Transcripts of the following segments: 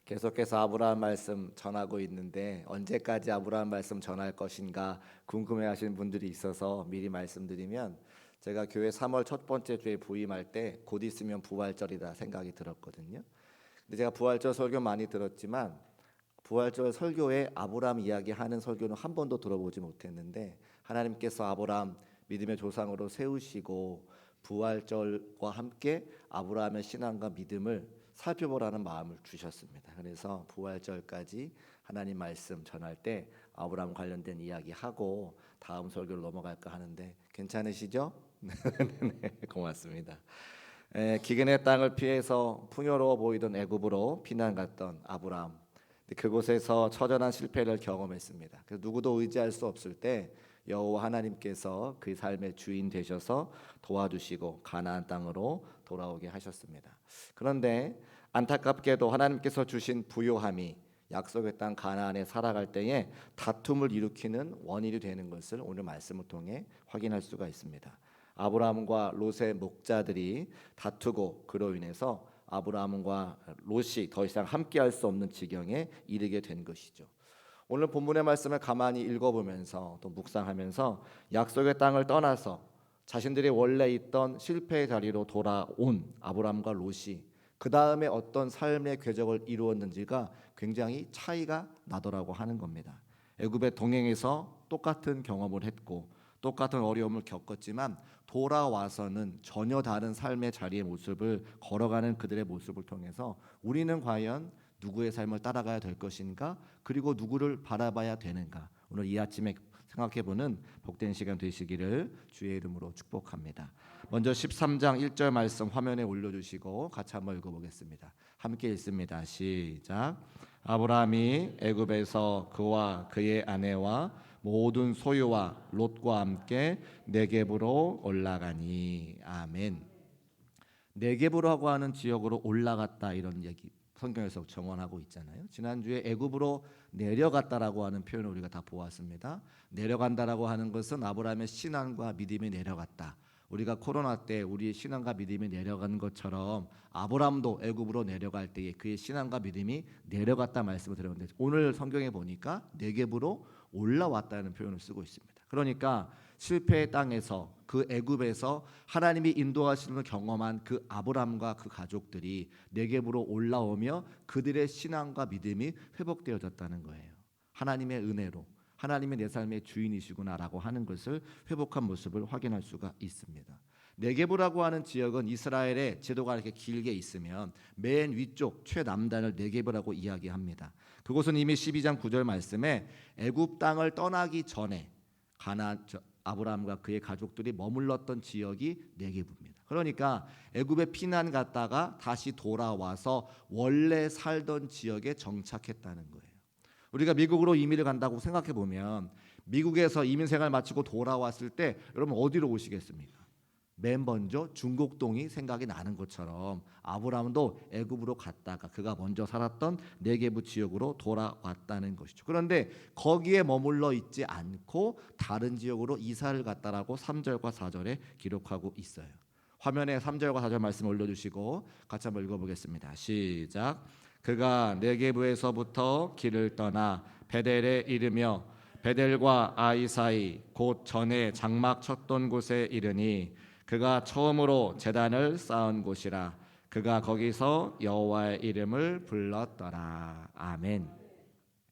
계속해서 아브라함 말씀 전하고 있는데 언제까지 아브라함 말씀 전할 것인가 궁금해하시는 분들이 있어서 미리 말씀드리면, 제가 교회 3월 첫 번째 주에 부임할 때 곧 있으면 부활절이다 생각이 들었거든요. 근데 제가 부활절 설교 많이 들었지만 부활절 설교에 아브라함 이야기하는 설교는 한 번도 들어보지 못했는데, 하나님께서 아브라함 믿음의 조상으로 세우시고 부활절과 함께 아브라함의 신앙과 믿음을 살펴보라는 마음을 주셨습니다. 그래서 부활절까지 하나님 말씀 전할 때 아브라함 관련된 이야기하고 다음 설교로 넘어갈까 하는데 괜찮으시죠? 네, 고맙습니다. 기근의 땅을 피해서 풍요로워 보이던 애굽으로 피난 갔던 아브라함, 그곳에서 처절한 실패를 경험했습니다. 그래서 누구도 의지할 수 없을 때 여호와 하나님께서 그 삶의 주인 되셔서 도와주시고 가나안 땅으로 돌아오게 하셨습니다. 그런데 안타깝게도 하나님께서 주신 부요함이 약속의 땅 가나안에 살아갈 때에 다툼을 일으키는 원인이 되는 것을 오늘 말씀을 통해 확인할 수가 있습니다. 아브라함과 롯의 목자들이 다투고 그로 인해서 아브라함과 롯이 더 이상 함께할 수 없는 지경에 이르게 된 것이죠. 오늘 본문의 말씀을 가만히 읽어보면서 또 묵상하면서 약속의 땅을 떠나서 자신들이 원래 있던 실패의 자리로 돌아온 아브라함과 롯이 그 다음에 어떤 삶의 궤적을 이루었는지가 굉장히 차이가 나더라고 하는 겁니다. 애굽에 동행해서 똑같은 경험을 했고 똑같은 어려움을 겪었지만 돌아와서는 전혀 다른 삶의 자리의 모습을 걸어가는 그들의 모습을 통해서 우리는 과연 누구의 삶을 따라가야 될 것인가, 그리고 누구를 바라봐야 되는가, 오늘 이 아침에 생각해보는 복된 시간 되시기를 주의 이름으로 축복합니다. 먼저 13장 1절 말씀 화면에 올려주시고 같이 한번 읽어보겠습니다. 함께 읽습니다. 시작. 아브라함이 애굽에서 그와 그의 아내와 모든 소유와 롯과 함께 네겝으로 올라가니. 아멘. 네겝이라고 하는 지역으로 올라갔다, 이런 얘기 성경에서 정언하고 있잖아요. 지난주에 애굽으로 내려갔다라고 하는 표현을 우리가 다 보았습니다. 내려간다라고 하는 것은 아브라함의 신앙과 믿음이 내려갔다. 우리가 코로나 때 우리의 신앙과 믿음이 내려간 것처럼 아브라함도 애굽으로 내려갈 때에 그의 신앙과 믿음이 내려갔다 말씀을 드렸는데, 오늘 성경에 보니까 네겝으로 올라왔다는 표현을 쓰고 있습니다. 그러니까 실패의 땅에서, 그 애굽에서 하나님이 인도하시는 걸 경험한 그 아브라함과 그 가족들이 네겝으로 올라오며 그들의 신앙과 믿음이 회복되어졌다는 거예요. 하나님의 은혜로 하나님이 내 삶의 주인이시구나라고 하는 것을 회복한 모습을 확인할 수가 있습니다. 네겝이라고 하는 지역은 이스라엘의 제도가 이렇게 길게 있으면 맨 위쪽 최남단을 네겝이라고 이야기합니다. 그곳은 이미 12장 9절 말씀에 애굽 땅을 떠나기 전에 아브라함과 그의 가족들이 머물렀던 지역이 네겝입니다. 그러니까 애굽에 피난 갔다가 다시 돌아와서 원래 살던 지역에 정착했다는 거예요. 우리가 미국으로 이민을 간다고 생각해 보면 미국에서 이민 생활 마치고 돌아왔을 때 여러분 어디로 오시겠습니까? 맨 먼저 중곡동이 생각이 나는 것처럼 아브라함도 애굽으로 갔다가 그가 먼저 살았던 네겝 지역으로 돌아왔다는 것이죠. 그런데 거기에 머물러 있지 않고 다른 지역으로 이사를 갔다라고 3절과 4절에 기록하고 있어요. 화면에 3절과 4절 말씀 올려주시고 같이 한번 읽어보겠습니다. 시작. 그가 네겝에서부터 길을 떠나 베델에 이르며 베델과 아이 사이 곧 전에 장막 쳤던 곳에 이르니 그가 처음으로 제단을 쌓은 곳이라. 그가 거기서 여호와의 이름을 불렀더라. 아멘.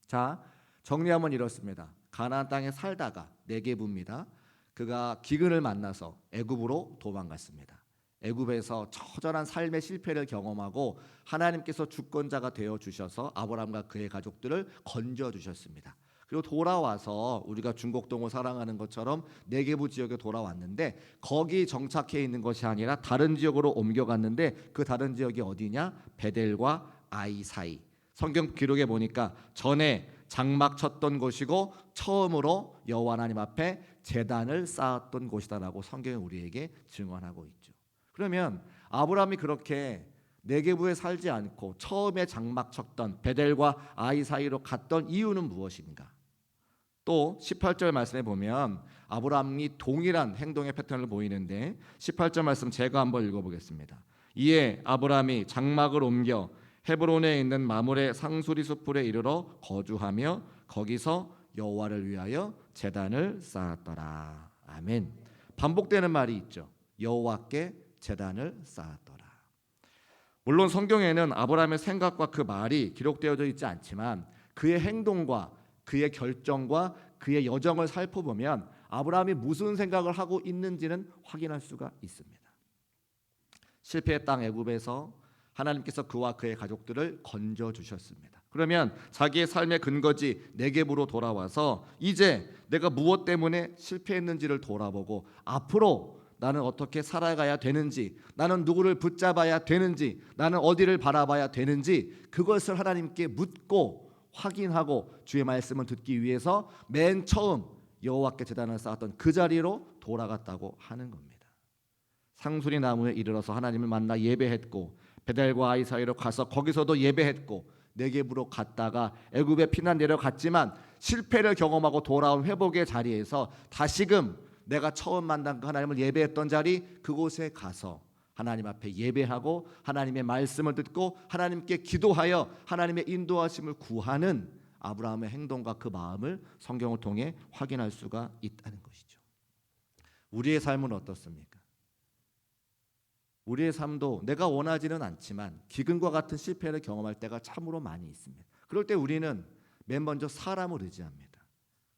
자, 정리하면 이렇습니다. 가나안 땅에 살다가 네겝입니다. 그가 기근을 만나서 애굽으로 도망갔습니다. 애굽에서 처절한 삶의 실패를 경험하고 하나님께서 주권자가 되어 주셔서 아브라함과 그의 가족들을 건져 주셨습니다. 그리고 돌아와서 우리가 중곡동을 사랑하는 것처럼 네겝 지역에 돌아왔는데 거기 정착해 있는 것이 아니라 다른 지역으로 옮겨갔는데 그 다른 지역이 어디냐? 베델과 아이 사이. 성경 기록에 보니까 전에 장막 쳤던 곳이고 처음으로 여호와 하나님 앞에 제단을 쌓았던 곳이다라고 성경이 우리에게 증언하고 있죠. 그러면 아브라함이 그렇게 네겝에 살지 않고 처음에 장막 쳤던 베델과 아이 사이로 갔던 이유는 무엇인가? 또 18절 말씀에 보면 아브라함이 동일한 행동의 패턴을 보이는데 18절 말씀 제가 한번 읽어보겠습니다. 이에 아브라함이 장막을 옮겨 헤브론에 있는 마므레 상수리 숲불에 이르러 거주하며 거기서 여호와를 위하여 제단을 쌓았더라. 아멘. 반복되는 말이 있죠. 여호와께 제단을 쌓았더라. 물론 성경에는 아브라함의 생각과 그 말이 기록되어져 있지 않지만 그의 행동과 그의 결정과 그의 여정을 살펴보면 아브라함이 무슨 생각을 하고 있는지는 확인할 수가 있습니다. 실패의 땅 애굽에서 하나님께서 그와 그의 가족들을 건져 주셨습니다. 그러면 자기의 삶의 근거지 네겝으로 돌아와서 이제 내가 무엇 때문에 실패했는지를 돌아보고 앞으로 나는 어떻게 살아가야 되는지, 나는 누구를 붙잡아야 되는지, 나는 어디를 바라봐야 되는지 그것을 하나님께 묻고 확인하고 주의 말씀을 듣기 위해서 맨 처음 여호와께 제단을 쌓았던 그 자리로 돌아갔다고 하는 겁니다. 상수리 나무에 이르러서 하나님을 만나 예배했고 베델과 아이 사이로 가서 거기서도 예배했고 네겝으로 갔다가 애굽에 피난 내려갔지만 실패를 경험하고 돌아온 회복의 자리에서 다시금 내가 처음 만난 그 하나님을 예배했던 자리 그곳에 가서 하나님 앞에 예배하고 하나님의 말씀을 듣고 하나님께 기도하여 하나님의 인도하심을 구하는 아브라함의 행동과 그 마음을 성경을 통해 확인할 수가 있다는 것이죠. 우리의 삶은 어떻습니까? 우리의 삶도 내가 원하지는 않지만 기근과 같은 실패를 경험할 때가 참으로 많이 있습니다. 그럴 때 우리는 맨 먼저 사람을 의지합니다.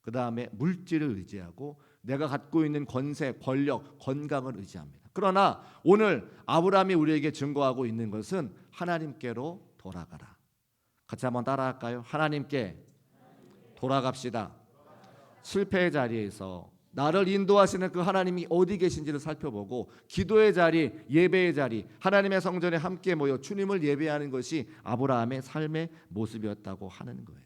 그 다음에 물질을 의지하고 내가 갖고 있는 권세, 권력, 건강을 의지합니다. 그러나 오늘 아브라함이 우리에게 증거하고 있는 것은 하나님께로 돌아가라. 같이 한번 따라할까요? 하나님께 돌아갑시다. 실패의 자리에서 나를 인도하시는 그 하나님이 어디 계신지를 살펴보고 기도의 자리, 예배의 자리, 하나님의 성전에 함께 모여 주님을 예배하는 것이 아브라함의 삶의 모습이었다고 하는 거예요.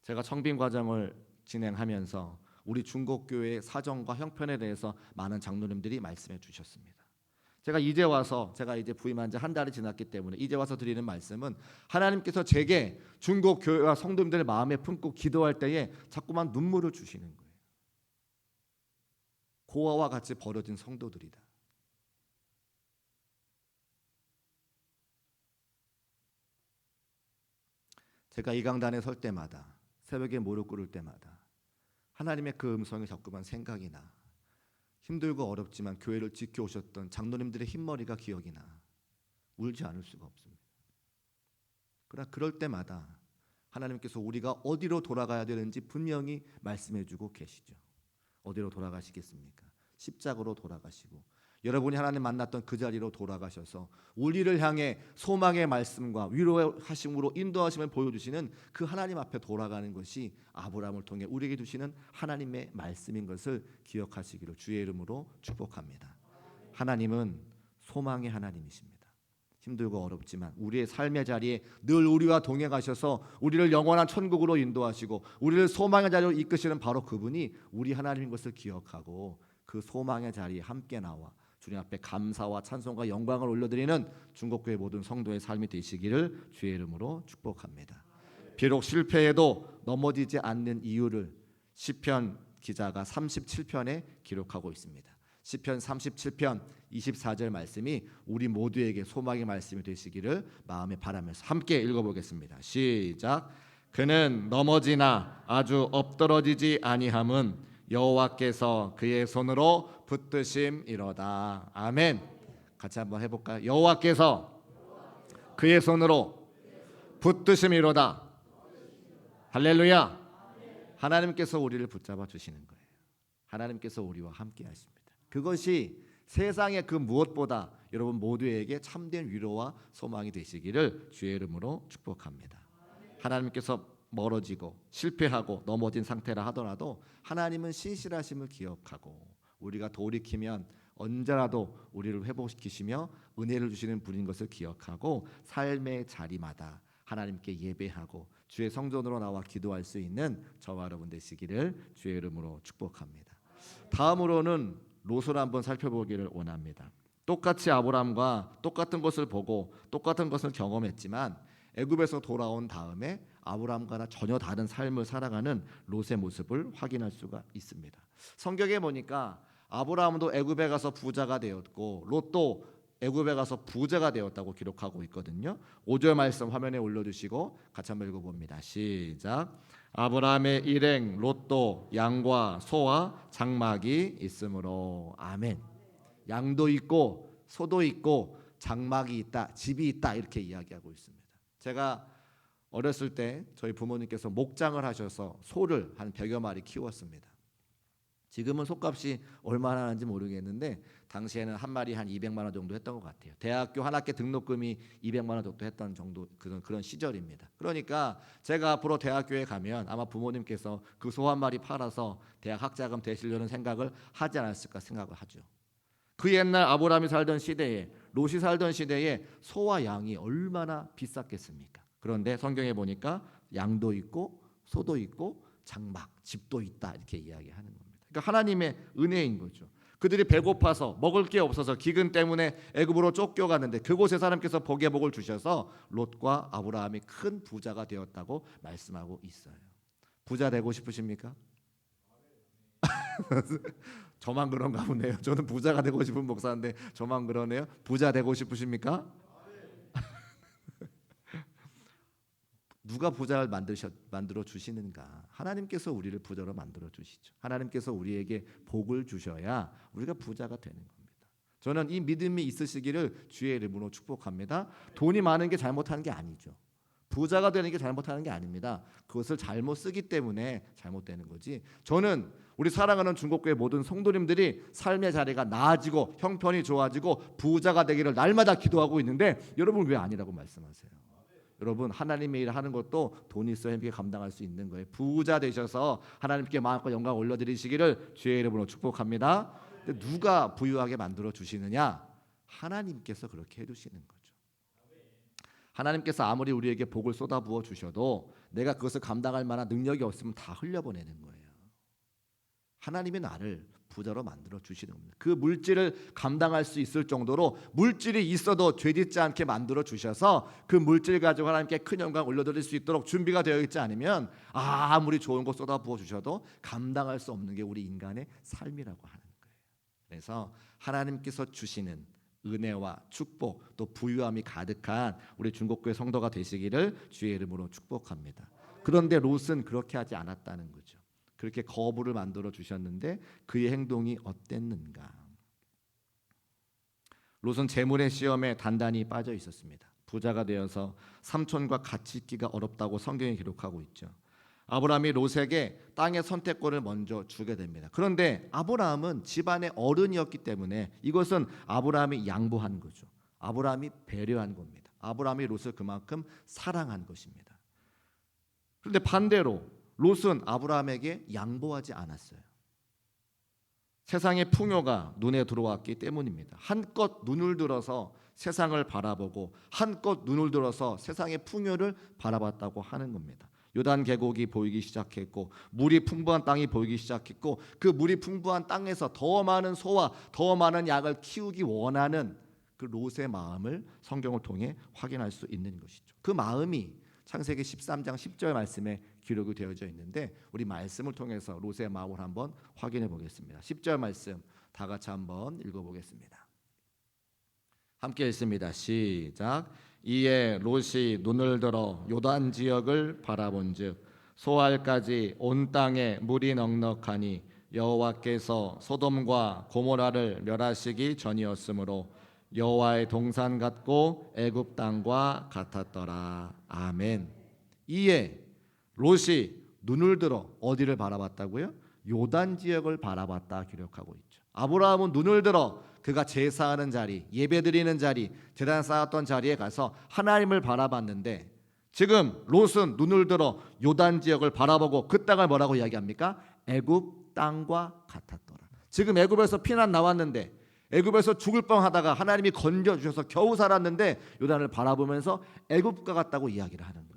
제가 청빙 과정을 진행하면서 우리 중국교회의 사정과 형편에 대해서 많은 장로님들이 말씀해 주셨습니다. 제가 이제 부임한 지 한 달이 지났기 때문에 이제 와서 드리는 말씀은 하나님께서 제게 중국교회와 성도님들의 마음에 품고 기도할 때에 자꾸만 눈물을 주시는 거예요. 고아와 같이 버려진 성도들이다. 제가 이 강단에 설 때마다 새벽에 무릎 꿇을 때마다 하나님의 그 음성이 자꾸만 생각이 나. 힘들고 어렵지만 교회를 지켜오셨던 장로님들의 흰머리가 기억이 나. 울지 않을 수가 없습니다. 그러나 그럴 때마다 하나님께서 우리가 어디로 돌아가야 되는지 분명히 말씀해주고 계시죠. 어디로 돌아가시겠습니까? 십자가로 돌아가시고 여러분이 하나님 만났던 그 자리로 돌아가셔서 우리를 향해 소망의 말씀과 위로의 하심으로 인도하심을 보여주시는 그 하나님 앞에 돌아가는 것이 아브라함을 통해 우리에게 주시는 하나님의 말씀인 것을 기억하시기를 주의 이름으로 축복합니다. 하나님은 소망의 하나님이십니다. 힘들고 어렵지만 우리의 삶의 자리에 늘 우리와 동행하셔서 우리를 영원한 천국으로 인도하시고 우리를 소망의 자리로 이끄시는 바로 그분이 우리 하나님인 것을 기억하고 그 소망의 자리에 함께 나와 주님 앞에 감사와 찬송과 영광을 올려드리는 중국교회 모든 성도의 삶이 되시기를 주의 이름으로 축복합니다. 비록 실패해도 넘어지지 않는 이유를 시편 기자가 37편에 기록하고 있습니다. 시편 37편 24절 말씀이 우리 모두에게 소망의 말씀이 되시기를 마음에 바라면서 함께 읽어보겠습니다. 시작. 그는 넘어지나 아주 엎드러지지 아니함은 여호와께서 그의 손으로 붙드심이로다. 아멘. 같이 한번 해볼까요? 여호와께서 그의 손으로 붙드심이로다. 할렐루야. 하나님께서 우리를 붙잡아 주시는 거예요. 하나님께서 우리와 함께 하십니다. 그것이 세상의 그 무엇보다 여러분 모두에게 참된 위로와 소망이 되시기를 주의 이름으로 축복합니다. 하나님께서 멀어지고 실패하고 넘어진 상태라 하더라도 하나님은 신실하심을 기억하고 우리가 돌이키면 언제라도 우리를 회복시키시며 은혜를 주시는 분인 것을 기억하고 삶의 자리마다 하나님께 예배하고 주의 성전으로 나와 기도할 수 있는 저와 여러분 되시기를 주의 이름으로 축복합니다. 다음으로는 롯을 한번 살펴보기를 원합니다. 똑같이 아브람과 똑같은 것을 보고 똑같은 것을 경험했지만 애굽에서 돌아온 다음에 아브람과는 전혀 다른 삶을 살아가는 롯의 모습을 확인할 수가 있습니다. 성경에 보니까 아브람도 애굽에 가서 부자가 되었고 롯도 애굽에 가서 부자가 되었다고 기록하고 있거든요. 5절 말씀 화면에 올려주시고 같이 한번 읽어봅니다. 시작. 아브라함의 일행 롯도 양과 소와 장막이 있으므로. 아멘. 양도 있고 소도 있고 장막이 있다, 집이 있다, 이렇게 이야기하고 있습니다. 제가 어렸을 때 저희 부모님께서 목장을 하셔서 소를 한 100여 마리 키웠습니다. 지금은 소값이 얼마나 하는지 모르겠는데 당시에는 한 마리 한 200만 원 정도 했던 것 같아요. 대학교 한 학기 등록금이 200만 원 정도 했던 정도 그런 시절입니다. 그러니까 제가 앞으로 대학교에 가면 아마 부모님께서 그 소 한 마리 팔아서 대학 학자금 대시려는 생각을 하지 않았을까 생각을 하죠. 그 옛날 아브라함이 살던 시대에, 롯이 살던 시대에 소와 양이 얼마나 비쌌겠습니까? 그런데 성경에 보니까 양도 있고 소도 있고 장막, 집도 있다, 이렇게 이야기하는 겁니다. 그러니까 하나님의 은혜인 거죠. 그들이 배고파서 먹을 게 없어서 기근 때문에 애굽으로 쫓겨갔는데 그곳에 하나님께서 복의 복을 주셔서 롯과 아브라함이 큰 부자가 되었다고 말씀하고 있어요. 부자 되고 싶으십니까? 저만 그런가 보네요. 저는 부자가 되고 싶은 목사인데 저만 그러네요. 부자 되고 싶으십니까? 누가 부자를 만들어 주시는가? 하나님께서 우리를 부자로 만들어 주시죠. 하나님께서 우리에게 복을 주셔야 우리가 부자가 되는 겁니다. 저는 이 믿음이 있으시기를 주의 이름으로 축복합니다. 돈이 많은 게 잘못하는 게 아니죠. 부자가 되는 게 잘못하는 게 아닙니다. 그것을 잘못 쓰기 때문에 잘못되는 거지. 저는 우리 사랑하는 중국교회 모든 성도님들이 삶의 자리가 나아지고 형편이 좋아지고 부자가 되기를 날마다 기도하고 있는데 여러분 왜 아니라고 말씀하세요? 여러분 하나님의 일을 하는 것도 돈이 있어야 함께 감당할 수 있는 거예요. 부자 되셔서 하나님께 마음껏 영광 올려드리시기를 주의 이름으로 축복합니다. 근데 누가 부유하게 만들어 주시느냐? 하나님께서 그렇게 해주시는 거죠. 하나님께서 아무리 우리에게 복을 쏟아부어 주셔도 내가 그것을 감당할 만한 능력이 없으면 다 흘려보내는 거예요. 하나님이 나를 부자로 만들어 주시는 겁니다. 그 물질을 감당할 수 있을 정도로 물질이 있어도 죄짓지 않게 만들어 주셔서 그 물질 가지고 하나님께 큰 영광 올려드릴 수 있도록 준비가 되어 있지 않으면 아무리 좋은 거 쏟아부어 주셔도 감당할 수 없는 게 우리 인간의 삶이라고 하는 거예요. 그래서 하나님께서 주시는 은혜와 축복 또 부유함이 가득한 우리 중국교회 성도가 되시기를 주의 이름으로 축복합니다. 그런데 롯은 그렇게 하지 않았다는 거죠. 그렇게 거부를 만들어 주셨는데 그의 행동이 어땠는가? 롯은 재물의 시험에 단단히 빠져 있었습니다. 부자가 되어서 삼촌과 같이 있기가 어렵다고 성경이 기록하고 있죠. 아브라함이 롯에게 땅의 선택권을 먼저 주게 됩니다. 그런데 아브라함은 집안의 어른이었기 때문에 이것은 아브라함이 양보한 거죠. 아브라함이 배려한 겁니다. 아브라함이 롯을 그만큼 사랑한 것입니다. 그런데 반대로 롯은 아브라함에게 양보하지 않았어요. 세상의 풍요가 눈에 들어왔기 때문입니다. 한껏 눈을 들어서 세상을 바라보고 한껏 눈을 들어서 세상의 풍요를 바라봤다고 하는 겁니다. 요단 계곡이 보이기 시작했고 물이 풍부한 땅이 보이기 시작했고 그 물이 풍부한 땅에서 더 많은 소와 더 많은 양을 키우기 원하는 그 롯의 마음을 성경을 통해 확인할 수 있는 것이죠. 그 마음이 창세기 13장 10절 말씀에 기록이 되어져 있는데 우리 말씀을 통해서 롯의 마음을 한번 확인해 보겠습니다. 10절 말씀 다 같이 한번 읽어보겠습니다. 함께 읽습니다. 시작. 이에 롯이 눈을 들어 요단 지역을 바라본즉 소알까지 온 땅에 물이 넉넉하니 여호와께서 소돔과 고모라를 멸하시기 전이었으므로 여호와의 동산 같고 애굽 땅과 같았더라. 아멘. 이에 롯이 눈을 들어 어디를 바라봤다고요? 요단 지역을 바라봤다 기록하고 있죠. 아브라함은 눈을 들어 그가 제사하는 자리, 예배드리는 자리, 제단 쌓았던 자리에 가서 하나님을 바라봤는데 지금 롯은 눈을 들어 요단 지역을 바라보고 그 땅을 뭐라고 이야기합니까? 애굽 땅과 같았더라. 지금 애굽에서 피난 나왔는데 애굽에서 죽을 뻔하다가 하나님이 건져 주셔서 겨우 살았는데 요단을 바라보면서 애굽과 같다고 이야기를 하는 거예요.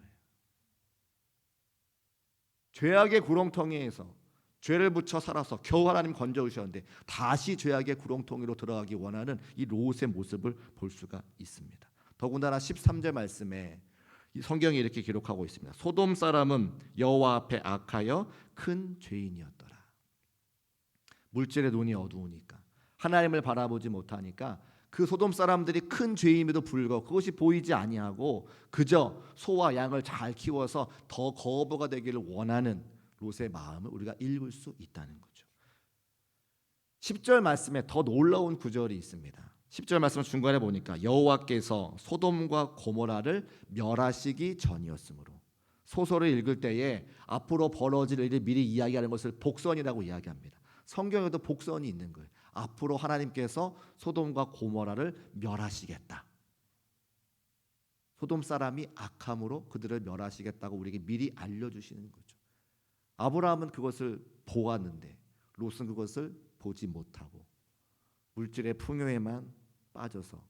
죄악의 구렁텅이에서 죄를 묻혀 살아서 겨우 하나님 건져 주셨는데 다시 죄악의 구렁텅이로 들어가기 원하는 이 롯의 모습을 볼 수가 있습니다. 더군다나 13절 말씀에 성경이 이렇게 기록하고 있습니다. 소돔 사람은 여호와 앞에 악하여 큰 죄인이었더라. 물질의 눈이 어두우니까 하나님을 바라보지 못하니까 그 소돔 사람들이 큰 죄임에도 불구하고 그것이 보이지 아니하고 그저 소와 양을 잘 키워서 더 거부가 되기를 원하는 롯의 마음을 우리가 읽을 수 있다는 거죠. 10절 말씀에 더 놀라운 구절이 있습니다. 10절 말씀 중간에 보니까 여호와께서 소돔과 고모라를 멸하시기 전이었으므로, 소설을 읽을 때에 앞으로 벌어질 일을 미리 이야기하는 것을 복선이라고 이야기합니다. 성경에도 복선이 있는 거예요. 앞으로 하나님께서 소돔과 고모라를 멸하시겠다. 소돔 사람이 악함으로 그들을 멸하시겠다고 우리에게 미리 알려주시는 거죠. 아브라함은 그것을 보았는데 롯은 그것을 보지 못하고 물질의 풍요에만 빠져서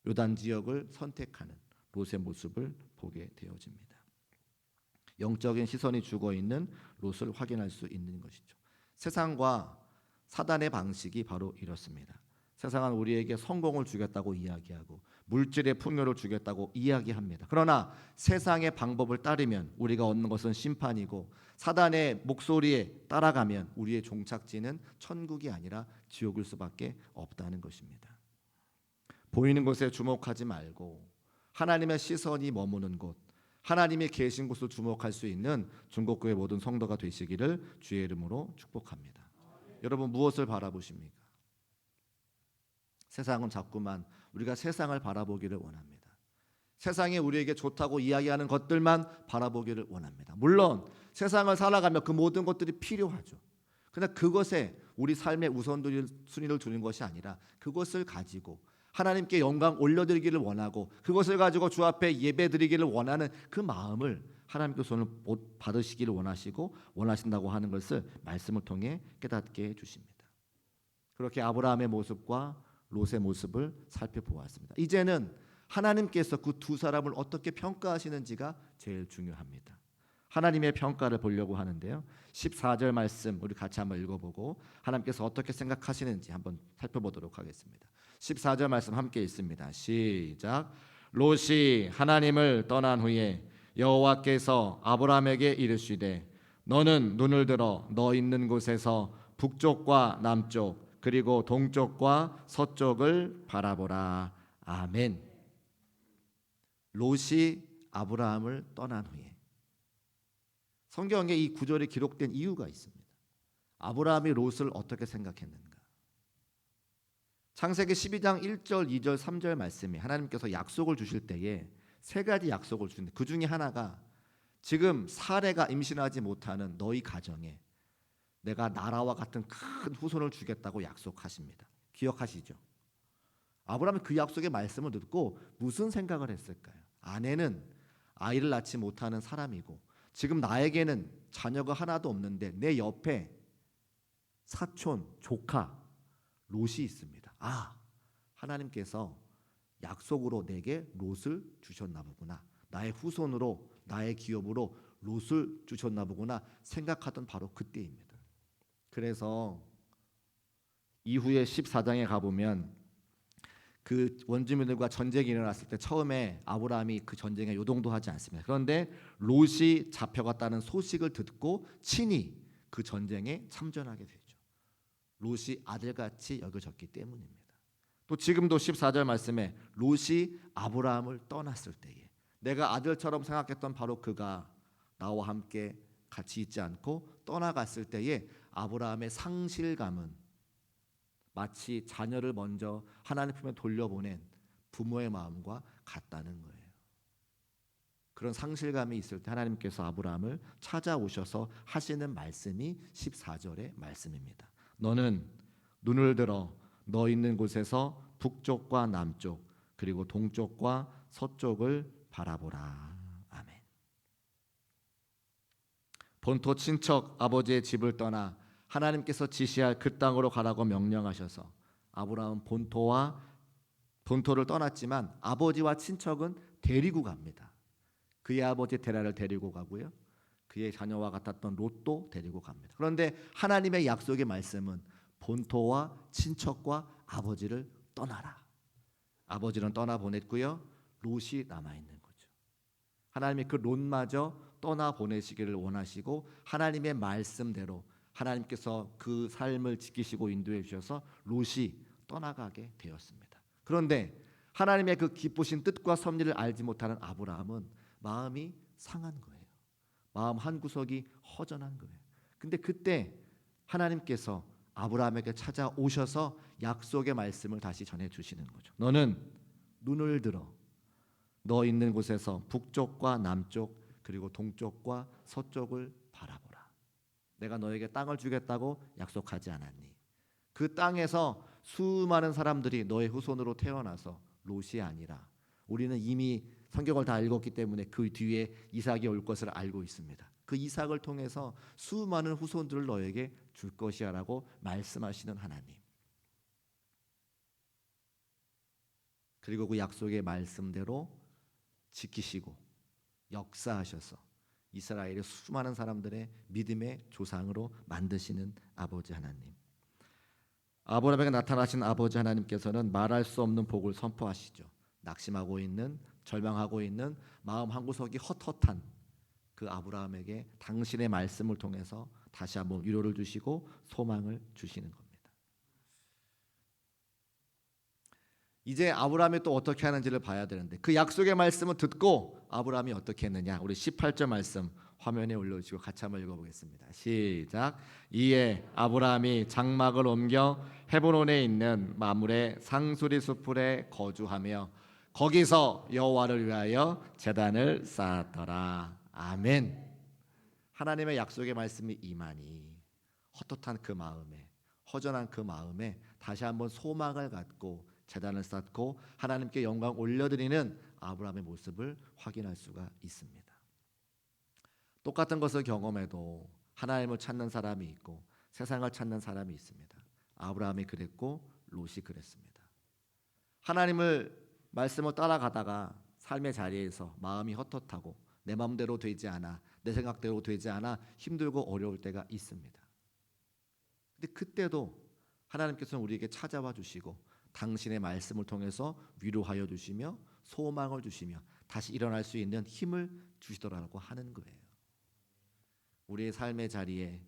요단 지역을 선택하는 롯의 모습을 보게 되어집니다. 영적인 시선이 죽어 있는 롯을 확인할 수 있는 것이죠. 세상과 사단의 방식이 바로 이렇습니다. 세상은 우리에게 성공을 주겠다고 이야기하고 물질의 풍요를 주겠다고 이야기합니다. 그러나 세상의 방법을 따르면 우리가 얻는 것은 심판이고, 사단의 목소리에 따라가면 우리의 종착지는 천국이 아니라 지옥일 수밖에 없다는 것입니다. 보이는 것에 주목하지 말고 하나님의 시선이 머무는 곳, 하나님이 계신 곳을 주목할 수 있는 중국교회 모든 성도가 되시기를 주의 이름으로 축복합니다. 여러분, 무엇을 바라보십니까? 세상은 자꾸만 우리가 세상을 바라보기를 원합니다. 세상이 우리에게 좋다고 이야기하는 것들만 바라보기를 원합니다. 물론 세상을 살아가며 그 모든 것들이 필요하죠. 그러나 그것에 우리 삶의 우선순위를 두는 것이 아니라 그것을 가지고 하나님께 영광 올려드리기를 원하고 그것을 가지고 주 앞에 예배드리기를 원하는 그 마음을 하나님께서는 받으시기를 원하시고 원하신다고 하는 것을 말씀을 통해 깨닫게 해주십니다. 그렇게 아브라함의 모습과 롯의 모습을 살펴보았습니다. 이제는 하나님께서 그 두 사람을 어떻게 평가하시는지가 제일 중요합니다. 하나님의 평가를 보려고 하는데요. 14절 말씀 우리 같이 한번 읽어보고 하나님께서 어떻게 생각하시는지 한번 살펴보도록 하겠습니다. 14절 말씀 함께 읽습니다. 시작. 롯이 하나님을 떠난 후에 여호와께서 아브라함에게 이르시되 너는 눈을 들어 너 있는 곳에서 북쪽과 남쪽 그리고 동쪽과 서쪽을 바라보라. 아멘. 롯이 아브라함을 떠난 후에, 성경에 이 구절이 기록된 이유가 있습니다. 아브라함이 롯을 어떻게 생각했는가? 창세기 12장 1절, 2절, 3절 말씀에 하나님께서 약속을 주실 때에 세 가지 약속을 주는데 그 중에 하나가 지금 사레가 임신하지 못하는 너희 가정에 내가 나라와 같은 큰 후손을 주겠다고 약속하십니다. 기억하시죠? 아브라함이 그 약속의 말씀을 듣고 무슨 생각을 했을까요? 아내는 아이를 낳지 못하는 사람이고 지금 나에게는 자녀가 하나도 없는데 내 옆에 사촌, 조카, 롯이 있습니다. 하나님께서 약속으로 내게 롯을 주셨나 보구나. 나의 후손으로, 나의 기업으로 롯을 주셨나 보구나 생각하던 바로 그때입니다. 그래서 이후에 14장에 가보면 그 원주민들과 전쟁이 일어났을 때 처음에 아브라함이 그 전쟁에 요동도 하지 않습니다. 그런데 롯이 잡혀갔다는 소식을 듣고 친히 그 전쟁에 참전하게 되죠. 롯이 아들같이 여겨졌기 때문입니다. 또 지금도 14절 말씀에 롯이 아브라함을 떠났을 때에 내가 아들처럼 생각했던 바로 그가 나와 함께 같이 있지 않고 떠나갔을 때에 아브라함의 상실감은 마치 자녀를 먼저 하나님 품에 돌려보낸 부모의 마음과 같다는 거예요. 그런 상실감이 있을 때 하나님께서 아브라함을 찾아오셔서 하시는 말씀이 14절의 말씀입니다. 너는 눈을 들어 너 있는 곳에서 북쪽과 남쪽 그리고 동쪽과 서쪽을 바라보라. 아멘. 본토 친척 아버지의 집을 떠나 하나님께서 지시할 그 땅으로 가라고 명령하셔서 아브라함은 본토를 떠났지만 아버지와 친척은 데리고 갑니다. 그의 아버지 데라를 데리고 가고요. 그의 자녀와 같았던 롯도 데리고 갑니다. 그런데 하나님의 약속의 말씀은 본토와 친척과 아버지를 떠나라. 아버지는 떠나보냈고요. 롯이 남아있는 거죠. 하나님이 그 롯마저 떠나보내시기를 원하시고 하나님의 말씀대로 하나님께서 그 삶을 지키시고 인도해 주셔서 롯이 떠나가게 되었습니다. 그런데 하나님의 그 기쁘신 뜻과 섭리를 알지 못하는 아브라함은 마음이 상한 거예요. 마음 한구석이 허전한 거예요. 근데 그때 하나님께서 아브라함에게 찾아오셔서 약속의 말씀을 다시 전해 주시는 거죠. 너는 눈을 들어 너 있는 곳에서 북쪽과 남쪽 그리고 동쪽과 서쪽을 바라보라. 내가 너에게 땅을 주겠다고 약속하지 않았니? 그 땅에서 수많은 사람들이 너의 후손으로 태어나서 롯이 아니라 우리는 이미 성경을 다 읽었기 때문에 그 뒤에 이삭이 올 것을 알고 있습니다. 그 이삭을 통해서 수많은 후손들을 너에게 줄 것이야라고 말씀하시는 하나님. 그리고 그 약속의 말씀대로 지키시고 역사하셔서 이스라엘의 수많은 사람들의 믿음의 조상으로 만드시는 아버지 하나님. 아브라함에게 나타나신 아버지 하나님께서는 말할 수 없는 복을 선포하시죠. 낙심하고 있는, 절망하고 있는 마음 한구석이 헛헛한 그 아브라함에게 당신의 말씀을 통해서 다시 한번 위로를 주시고 소망을 주시는 겁니다. 이제 아브라함이 또 어떻게 하는지를 봐야 되는데 그 약속의 말씀을 듣고 아브라함이 어떻게 했느냐. 우리 18절 말씀 화면에 올려주시고 같이 한번 읽어보겠습니다. 시작. 이에 아브라함이 장막을 옮겨 헤브론에 있는 마므레 상수리 숲에 거주하며 거기서 여호와를 위하여 제단을 쌓았더라. 아멘. 하나님의 약속의 말씀이 임하니 헛헛한 그 마음에 허전한 그 마음에 다시 한번 소망을 갖고 제단을 쌓고 하나님께 영광 올려드리는 아브라함의 모습을 확인할 수가 있습니다. 똑같은 것을 경험해도 하나님을 찾는 사람이 있고 세상을 찾는 사람이 있습니다. 아브라함이 그랬고 롯이 그랬습니다. 하나님을 말씀을 따라가다가 삶의 자리에서 마음이 헛헛하고 내 마음대로 되지 않아 내 생각대로 되지 않아 힘들고 어려울 때가 있습니다. 근데 그때도 하나님께서는 우리에게 찾아와 주시고 당신의 말씀을 통해서 위로하여 주시며 소망을 주시며 다시 일어날 수 있는 힘을 주시더라고 하는 거예요. 우리의 삶의 자리에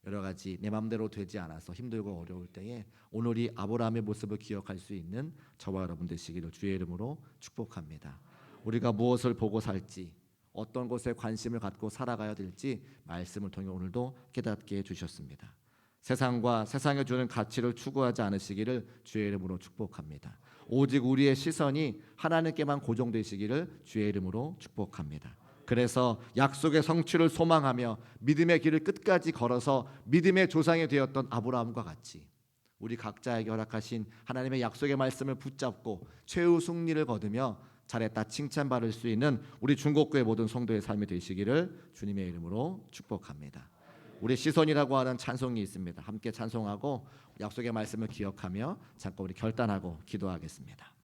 여러 가지 내 마음대로 되지 않아서 힘들고 어려울 때에 오늘 이 아브라함의 모습을 기억할 수 있는 저와 여러분 되시기를 주의 이름으로 축복합니다. 우리가 무엇을 보고 살지 어떤 것에 관심을 갖고 살아가야 될지 말씀을 통해 오늘도 깨닫게 해주셨습니다. 세상과 세상에 주는 가치를 추구하지 않으시기를 주의 이름으로 축복합니다. 오직 우리의 시선이 하나님께만 고정되시기를 주의 이름으로 축복합니다. 그래서 약속의 성취를 소망하며 믿음의 길을 끝까지 걸어서 믿음의 조상이 되었던 아브라함과 같이 우리 각자에게 허락하신 하나님의 약속의 말씀을 붙잡고 최후 승리를 거두며 잘했다 칭찬받을 수 있는 우리 중곡교회 모든 성도의 삶이 되시기를 주님의 이름으로 축복합니다. 우리 시선이라고 하는 찬송이 있습니다. 함께 찬송하고 약속의 말씀을 기억하며 잠깐 우리 결단하고 기도하겠습니다.